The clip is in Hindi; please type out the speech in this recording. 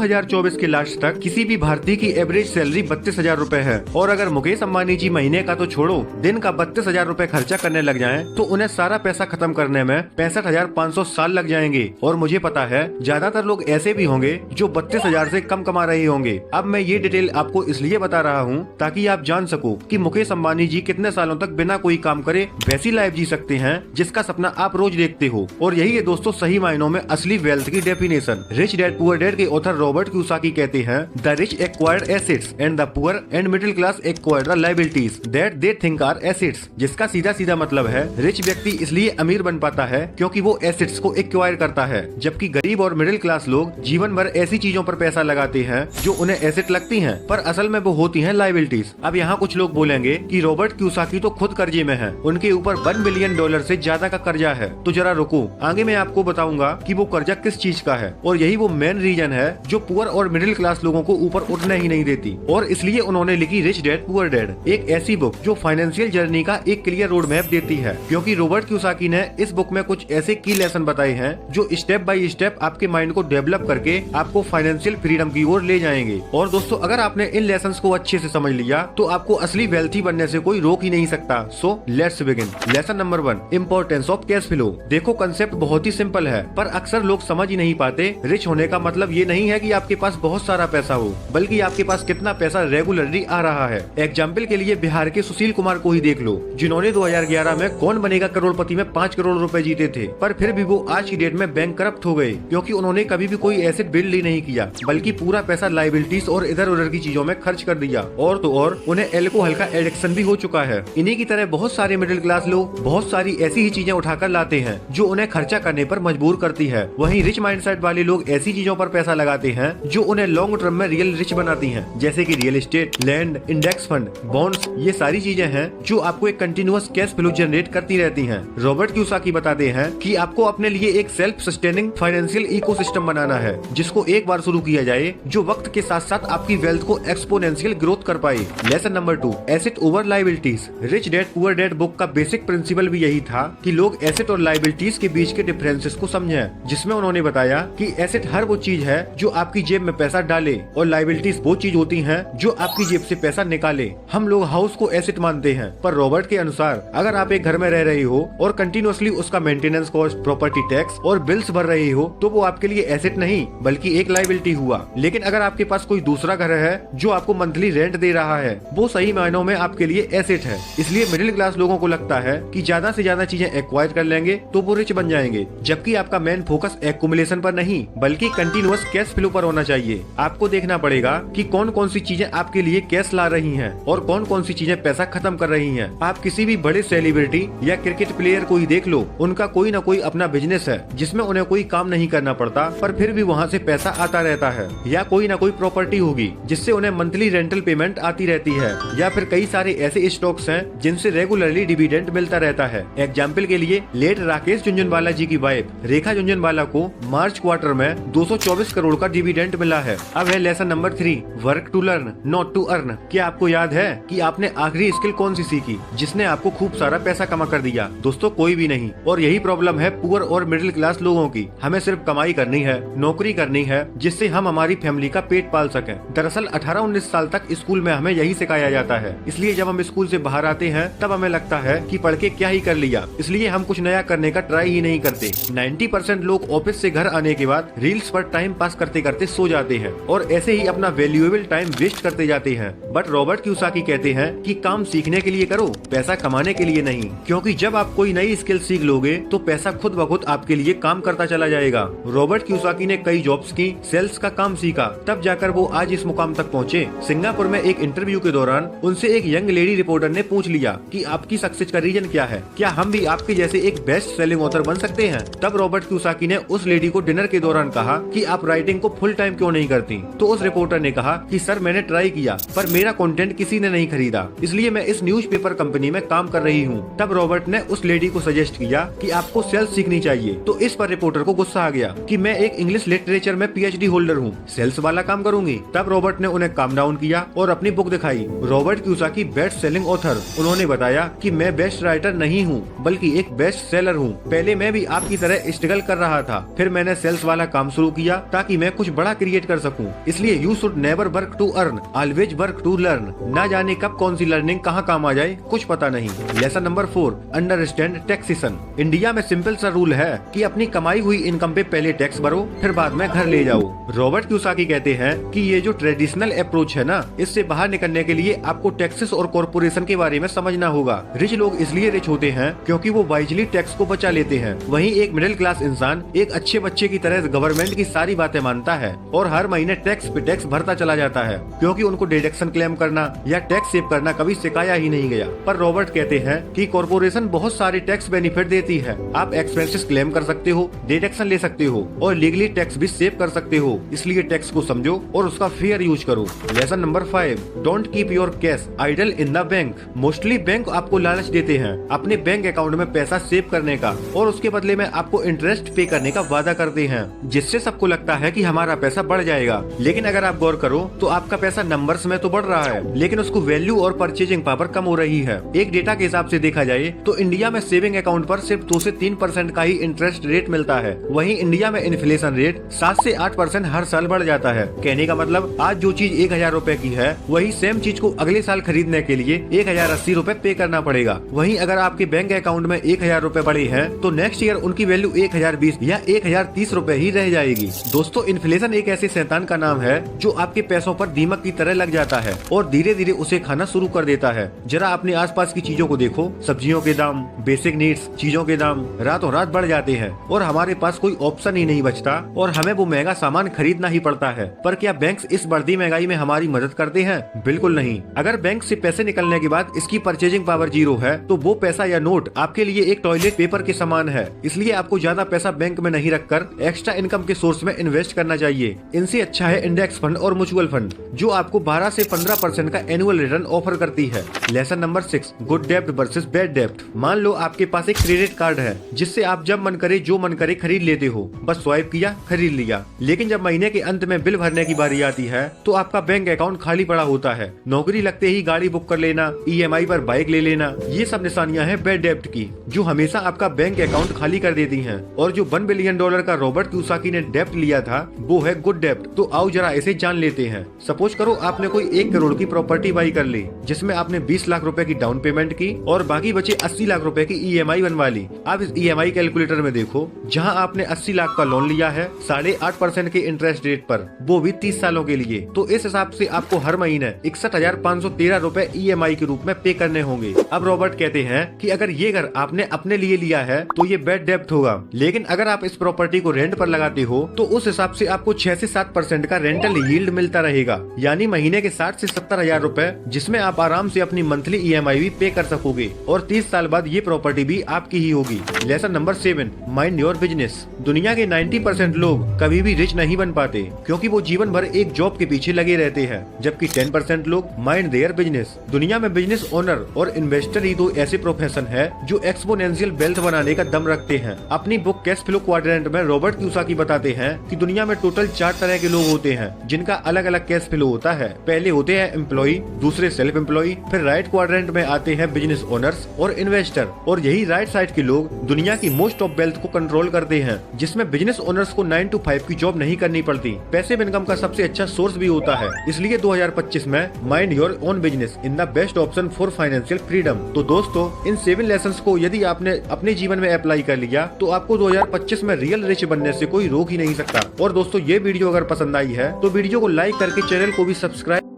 2024 के लास्ट तक किसी भी भारतीय की एवरेज सैलरी 32,000 रूपए है। और अगर मुकेश अंबानी जी महीने का तो छोड़ो, दिन का 32,000 रूपए खर्चा करने लग जाएं, तो उन्हें सारा पैसा खत्म करने में 65,500 साल लग जाएंगे। और मुझे पता है ज्यादातर लोग ऐसे भी होंगे जो 32,000 से कम कमा रहे होंगे। अब मैं ये डिटेल आपको इसलिए बता रहा हूँ ताकि आप जान सको कि मुकेश अंबानी जी कितने सालों तक बिना कोई काम करे वैसी लाइफ जी सकते हैं जिसका सपना आप रोज देखते हो। और यही है दोस्तों सही मायनों में असली वेल्थ की definition. Rich dad poor dad के ऑथर रॉबर्ट कियोसाकी कहते हैं, the rich acquired assets and the poor and middle class acquired the liabilities that they think are assets. जिसका सीधा सीधा मतलब है रिच व्यक्ति इसलिए अमीर बन पाता है क्योंकि वो एसेट्स को एक्वायर करता है, जबकि गरीब और मिडिल क्लास लोग जीवन भर ऐसी चीजों पर पैसा लगाते हैं जो उन्हें एसेट लगती हैं, पर असल में वो होती हैं लायबिलिटीज। अब यहाँ कुछ लोग बोलेंगे कि रॉबर्ट कियोसाकी तो खुद कर्जे में है, उनके ऊपर $1 बिलियन से ज्यादा का कर्जा है। तो जरा रुको, आगे मैं आपको बताऊंगा कि वो कर्जा किस चीज का है। और यही वो मेन रीजन है जो पुअर और मिडिल क्लास लोगों को ऊपर उठने ही नहीं देती। और इसलिए उन्होंने लिखी रिच डैड पुअर डैड, एक ऐसी बुक जो फाइनेंशियल जर्नी का एक क्लियर रोड मैप देती है। क्योंकि रॉबर्ट कियोसाकी ने इस बुक में कुछ ऐसे की लेसन बताए हैं जो स्टेप बाय स्टेप आपके माइंड को डेवलप करके आपको फाइनेंशियल फ्रीडम की ओर ले जाएंगे। और दोस्तों अगर आपने इन लेसन्स को अच्छे से समझ लिया तो आपको असली वेल्थी बनने से कोई रोक ही नहीं सकता। So let's begin. Lesson number 1, importance of cash flow. देखो कंसेप्ट बहुत ही सिंपल है, पर अक्सर लोग समझ ही नहीं पाते। रिच होने का मतलब ये नहीं है कि आपके पास बहुत सारा पैसा हो, बल्कि आपके पास कितना पैसा रेगुलरली आ रहा है। एग्जाम्पल के लिए बिहार के सुशील कुमार को ही देख लो, जिन्होंने 2011 में कौन बनेगा करोड़पति में 5 करोड़ रुपए जीते थे, पर फिर भी वो आज की डेट में बैंक करप्ट हो गए क्योंकि उन्होंने कभी भी कोई एसेट बिल्ड ही नहीं किया, बल्कि पूरा पैसा लायबिलिटीज और इधर उधर की चीजों में खर्च कर दिया। और तो और उन्हें एल्कोहल का एडिक्शन भी हो चुका है। इन्हीं की तरह बहुत सारे मिडिल क्लास लोग बहुत सारी ऐसी ही चीजें उठाकर लाते हैं जो उन्हें खर्चा करने पर मजबूर करती है। वहीं रिच माइंडसेट वाले लोग ऐसी चीजों पर पैसा लगाते हैं जो उन्हें लॉन्ग टर्म में रियल रिच बनाती हैं, जैसे कि real estate, land, index fund, bonds. ये सारी चीजें हैं जो आपको एक कंटिन्यूअस कैश फ्लो जनरेट करती रहती हैं। रॉबर्ट कियोसाकी बताते हैं कि आपको अपने लिए एक सेल्फ सस्टेनिंग फाइनेंशियल इकोसिस्टम बनाना है, जिसको एक बार शुरू किया जाए जो वक्त के साथ साथ आपकी वेल्थ को एक्सपोनेंशियल ग्रोथ कर पाए। Lesson number 2, asset over liabilities. Rich dad poor dad book का बेसिक प्रिंसिपल भी यही था कि लोग एसेट और लायबिलिटीज के बीच के डिफरेंसेस को समझें, जिसमें उन्होंने बताया कि एसेट हर वो चीज है जो आपकी जेब में पैसा डाले और लायबिलिटीज वो चीज होती हैं जो आपकी जेब से पैसा निकाले। हम लोग हाउस को एसेट मानते हैं, पर रॉबर्ट के अनुसार अगर आप एक घर में रह रही हो और कंटिन्यूअसली उसका मेंटेनेंस कॉस्ट, प्रॉपर्टी टैक्स और बिल्स भर रही हो तो वो आपके लिए एसेट नहीं बल्कि एक लायबिलिटी हुआ। लेकिन अगर आपके पास कोई दूसरा घर है जो आपको मंथली रेंट दे रहा है, वो सही मायनों में आपके लिए एसेट है। इसलिए मिडिल क्लास लोगों को लगता है कि ज्यादा से ज्यादा चीजें एक्वायर कर लेंगे तो वो रिच बन जाएंगे, जबकि आपका मेन फोकस एक्युमुलेशन पर नहीं बल्कि कंटिन्यूअस कैश फ्लो पर होना चाहिए। आपको देखना पड़ेगा कि कौन कौन सी चीजें आपके लिए कैश ला रही हैं और कौन कौन सी चीजें पैसा खत्म कर रही हैं। आप किसी भी बड़े सेलिब्रिटी या क्रिकेट प्लेयर को ही देख लो, उनका कोई न कोई अपना बिजनेस है जिसमें उन्हें कोई काम नहीं करना पड़ता, पर फिर भी वहाँ से पैसा आता रहता है। या कोई न कोई प्रॉपर्टी होगी जिससे उन्हें मंथली रेंटल पेमेंट आती रहती है, या फिर कई सारे ऐसे स्टॉक्स हैं जिनसे रेगुलरली डिविडेंड मिलता रहता है। एग्जाम्पल के लिए लेट राकेश झुनझुनवाला जी की वाइफ रेखा झुनझुनवाला को मार्च क्वार्टर में 224 करोड़ का डिविडेंड मिला है। अब है lesson number 3, work to learn not to earn. क्या आपको याद है कि आपने आखिरी स्किल कौन सी सीखी जिसने आपको खूब सारा पैसा कमा कर दिया? दोस्तों कोई भी नहीं। और यही प्रॉब्लम है पुअर और मिडिल क्लास लोगों की। हमें सिर्फ कमाई करनी है, नौकरी करनी है जिससे हम हमारी फैमिली का पेट पाल सकें। दरअसल 18-19 साल तक स्कूल में हमें यही सिखाया जाता है, इसलिए जब हम स्कूल से बाहर आते हैं तब हमें लगता है कि पढ़ के क्या ही कर लिया, इसलिए हम कुछ नया करने का ट्राई ही नहीं करते। 90% लोग ऑफिस से घर आने के बाद रील्स पर टाइम पास करते करते सो जाते हैं और ऐसे ही अपना वैल्यूएबल टाइम वेस्ट करते जाते हैं। बट रॉबर्ट कियोसाकी कहते हैं कि काम सीखने के लिए करो, पैसा कमाने के लिए नहीं। क्योंकि जब आप कोई नई स्किल सीख लोगे तो पैसा खुद ब खुद आपके लिए काम करता चला जाएगा। रॉबर्ट कियोसाकी ने कई जॉब्स की, सेल्स का काम सीखा, तब जाकर वो आज इस मुकाम तक पहुँचे। सिंगापुर में एक इंटरव्यू के दौरान उनसे एक यंग लेडी रिपोर्टर ने पूछ लिया कि आपकी सक्सेस का रीजन क्या है, क्या हम भी आपके जैसे एक बेस्ट सेलिंग ऑथर बन सकते हैं? तब रॉबर्ट कियोसाकी ने उस लेडी को डिनर के दौरान कहा कि आप राइटिंग को फुल टाइम क्यों नहीं करती? तो उस रिपोर्टर ने कहा कि सर मैंने ट्राई किया पर मेरा कंटेंट किसी ने नहीं खरीदा, इसलिए मैं इस न्यूज़पेपर कंपनी में काम कर रही हूँ। तब रॉबर्ट ने उस लेडी को सजेस्ट किया कि आपको सेल्स सीखनी चाहिए। तो इस पर रिपोर्टर को गुस्सा आ गया कि मैं एक इंग्लिश लिटरेचर में PhD होल्डर हूँ, सेल्स वाला काम करूंगी। तब रॉबर्ट ने उन्हें काम डाउन किया और अपनी बुक दिखाई, Robert Kiyosaki best selling author. उन्होंने बताया कि मैं बेस्ट राइटर नहीं हूँ बल्कि एक बेस्ट सेलर हूँ। पहले मैं भी आपकी तरह स्ट्रगल कर रहा था, फिर मैंने सेल्स वाला काम शुरू किया ताकि मैं कुछ बड़ा क्रिएट कर सकूं। इसलिए you should never work to earn, always work to learn. ना जाने कब कौन सी लर्निंग कहाँ काम आ जाए, कुछ पता नहीं। Lesson number 4, understand taxation. India में सिंपल सा रूल है कि अपनी कमाई हुई इनकम पे पहले टैक्स भरो, फिर बाद में घर ले जाओ। रॉबर्ट कियोसाकी कहते हैं कि ये जो ट्रेडिशनल अप्रोच है ना, इससे बाहर निकलने के लिए आपको टैक्सेस और कॉर्पोरेशन के बारे में समझना होगा। रिच लोग इसलिए रिच होते हैं क्योंकि वो वाइजली टैक्स को बचा लेते हैं। वहीं एक मिडिल क्लास इंसान एक अच्छे बच्चे की तरह गवर्नमेंट की सारी बातें मानता है और हर महीने टैक्स पे टैक्स भरता चला जाता है, क्योंकि उनको डिडक्शन क्लेम करना या टैक्स सेव करना कभी सिखाया ही नहीं गया। पर रॉबर्ट कहते हैं कि कॉर्पोरेशन बहुत सारे टैक्स बेनिफिट देती है। आप एक्सपेंसेस क्लेम कर सकते हो, डिडक्शन ले सकते हो और लीगली टैक्स भी सेव कर सकते हो। इसलिए टैक्स को समझो और उसका फेयर यूज करो। Lesson number 5, don't keep your cash idle in the bank. Mostly bank आपको लालच देते हैं अपने बैंक अकाउंट में पैसा सेव करने का और उसके बदले में आपको इंटरेस्ट पे करने का वादा करते हैं, जिससे सबको लगता है कि हमारा पैसा बढ़ जाएगा। लेकिन अगर आप गौर करो तो आपका पैसा नंबर्स में तो बढ़ रहा है, लेकिन उसको वैल्यू और परचेजिंग पावर कम हो रही है। एक डेटा के हिसाब से देखा जाए तो इंडिया में सेविंग अकाउंट पर सिर्फ 2 से 3% का ही इंटरेस्ट रेट मिलता है। वहीं इंडिया में इन्फ्लेशन रेट 7 से 8% हर साल बढ़ जाता है। कहने का मतलब आज जो चीज 1000 रूपए की है, वही सेम चीज को अगले साल खरीदने के लिए 1080 रूपए पे करना पड़ेगा। वहीं अगर आपके बैंक अकाउंट में 1000 रूपए बढ़े हैं तो नेक्स्ट ईयर उनकी वैल्यू 1020 या 1030 रूपए ही रह जाएगी। दोस्तों, इन्फ्लेशन एक ऐसे शैतान का नाम है जो आपके पैसों पर दीमक की तरह लग जाता है और धीरे धीरे उसे खाना शुरू कर देता है। जरा अपने आसपास की चीजों को देखो, सब्जियों के दाम, बेसिक नीड्स चीजों के दाम रातों रात बढ़ जाते हैं और हमारे पास कोई ऑप्शन ही नहीं बचता और हमें वो महंगा सामान खरीदना ही पड़ता है। पर क्या बैंक इस बढ़ती महंगाई में हमारी मदद करते हैं? बिल्कुल नहीं। अगर बैंक से पैसे निकलने के बाद इसकी परचेजिंग पावर 0 है तो वो पैसा या नोट आपके लिए एक टॉयलेट पेपर के समान है। इसलिए आपको ज्यादा पैसा बैंक में नहीं रखकर एक्स्ट्रा इनकम के सोर्स में इन्वेस्ट करना चाहिए। इनसे अच्छा है इंडेक्स फंड और म्यूचुअल फंड, जो आपको 12 से 15% का एनुअल रिटर्न ऑफर करती है। लेसन नंबर 6, गुड डेब्ट वर्सेस बैड डेब्ट। मान लो आपके पास एक क्रेडिट कार्ड है जिससे आप जब मन करे जो मन करे खरीद लेते हो, बस स्वाइप किया खरीद लिया। लेकिन जब महीने के अंत में बिल भरने की बारी आती है तो आपका बैंक अकाउंट खाली पड़ा होता है। नौकरी लगते ही गाड़ी बुक कर लेना, EMI पर बाइक ले लेना, ये सब निशानियां हैं बैड डेब्ट की, जो हमेशा आपका बैंक अकाउंट खाली कर देती हैं। और जो $1 बिलियन का रॉबर्ट कियोसाकी ने डेब्ट लिया था वो है गुड डेब्ट। तो आओ जरा इसे जान लेते हैं। सपोज करो आपने कोई 1 करोड़ की प्रॉपर्टी बाई कर ली, जिसमें आपने 20 लाख रुपए की डाउन पेमेंट की और बाकी बचे 80 लाख रुपए की EMI बनवा ली। आप इस EMI कैलकुलेटर में देखो, जहां आपने 80 लाख का लोन लिया है 8.5% के इंटरेस्ट रेट पर, वो भी 30 सालों के लिए। तो इस हिसाब से आपको हर महीने 61,513 रुपए EMI के रूप में पे करने होंगे। अब रॉबर्ट कहते हैं कि अगर ये घर आपने अपने लिए लिया है तो ये बैड डेब्ट होगा, लेकिन अगर आप इस प्रॉपर्टी को रेंट पर लगाते हो तो उस हिसाब से आपको 6 से 7% का रेंटल यील्ड मिलता रहेगा, यानी महीने के 60 से 70 हजार रूपए, जिसमें आप आराम से अपनी मंथली EMI भी पे कर सकोगे और 30 साल बाद ये प्रॉपर्टी भी आपकी ही होगी। Lesson number 7, mind your business. दुनिया के 90% लोग कभी भी रिच नहीं बन पाते क्योंकि वो जीवन भर एक जॉब के पीछे लगे रहते हैं, जबकि 10% लोग माइंड देयर बिजनेस। दुनिया में बिजनेस ओनर और इन्वेस्टर ही 2 ऐसे प्रोफेशन है जो एक्सपोनेंशियल वेल्थ बनाने का दम रखते हैं। अपनी बुक कैश फ्लो क्वाड्रेंट में रॉबर्ट कियोसाकी बताते हैं कि दुनिया में टोटल 4 तरह के लोग होते हैं जिनका अलग अलग कैश फ्लो होता है। पहले होते हैं एम्प्लॉय, दूसरे सेल्फ एम्प्लॉय, फिर राइट क्वाड्रेंट में आते हैं बिजनेस ओनर्स और इन्वेस्टर, और यही राइट साइड के लोग दुनिया की मोस्ट ऑफ वेल्थ को कंट्रोल करते हैं, जिसमें बिजनेस ओनर्स को 9 to 5 की जॉब नहीं करनी पड़ती। पैसिव इनकम का सबसे अच्छा सोर्स भी होता है। इसलिए 2025 में mind your own business in the best option for financial freedom. तो दोस्तों, इन 7 लेसन्स को यदि आपने अपने जीवन में अप्लाई कर लिया तो आपको 2025 में रियल रिच बनने से कोई रोक ही नहीं सकता। और दोस्तों, ये वीडियो अगर पसंद आई है तो वीडियो को लाइक करके चैनल को भी सब्सक्राइब